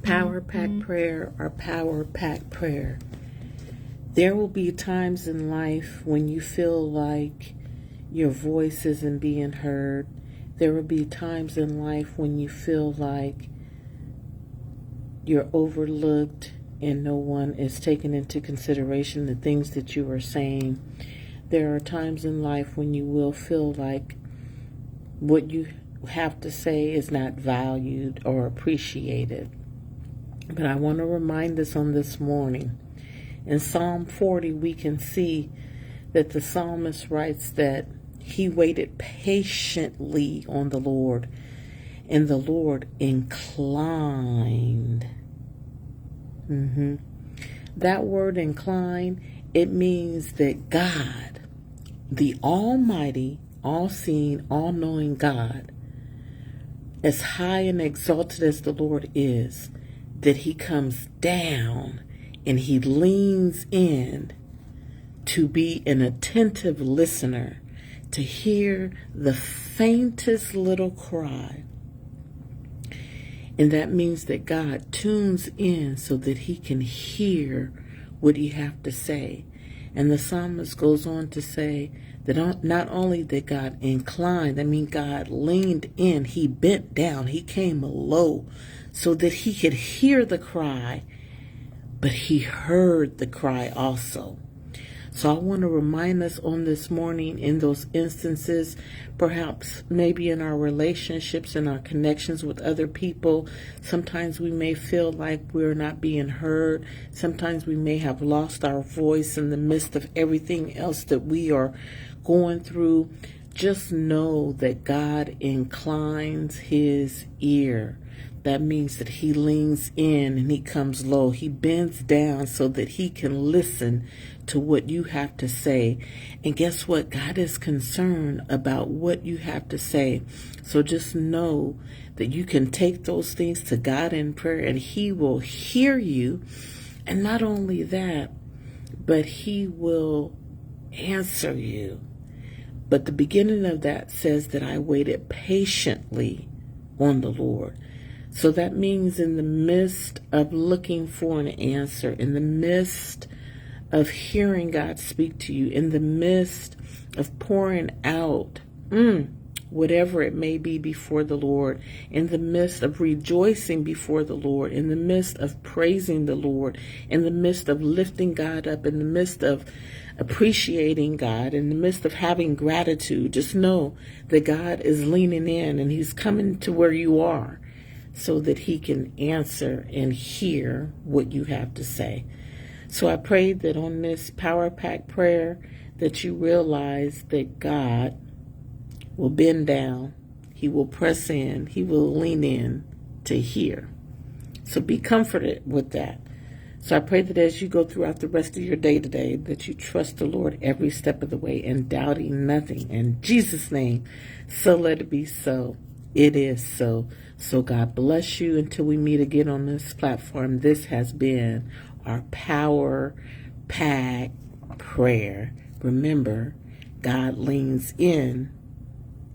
Power Pack Prayer or Power Pack Prayer. There will be times in life when you feel like your voice isn't being heard. There will be times in life when you feel like you're overlooked and no one is taking into consideration the things that you are saying. There are times in life when you will feel like what you have to say is not valued or appreciated. But I want to remind us on this morning, in Psalm 40, we can see that the psalmist writes that he waited patiently on the Lord, and the Lord inclined. That word incline, it means that God, the Almighty, all-seeing, all-knowing God, as high and exalted as the Lord is, that he comes down and he leans in to be an attentive listener, to hear the faintest little cry. And that means that God tunes in so that he can hear what you have to say. And the psalmist goes on to say that not only did God incline, God leaned in, he bent down, he came low so that he could hear the cry, but he heard the cry also. So I want to remind us on this morning, in those instances, perhaps maybe in our relationships and our connections with other people, sometimes we may feel like we're not being heard. Sometimes we may have lost our voice in the midst of everything else that we are going through. Just know that God inclines his ear. That means that he leans in and he comes low. He bends down so that he can listen to what you have to say. And guess what? God is concerned about what you have to say. So just know that you can take those things to God in prayer and he will hear you. And not only that, but he will answer you. But the beginning of that says that I waited patiently on the Lord. So that means in the midst of looking for an answer, in the midst of hearing God speak to you, in the midst of pouring out whatever it may be before the Lord, in the midst of rejoicing before the Lord, in the midst of praising the Lord, in the midst of lifting God up, in the midst of appreciating God, in the midst of having gratitude, just know that God is leaning in and he's coming to where you are, so that he can answer and hear what you have to say. So I pray that on this Power Pack prayer that you realize that God will bend down, he will press in, he will lean in to hear. So be comforted with that. So I pray that as you go throughout the rest of your day today, that you trust the Lord every step of the way and doubting nothing. In Jesus' name, so let it be so. It is so. So God bless you until we meet again on this platform. This has been our Power Pack Prayer. Remember, God leans in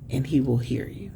and he will hear you.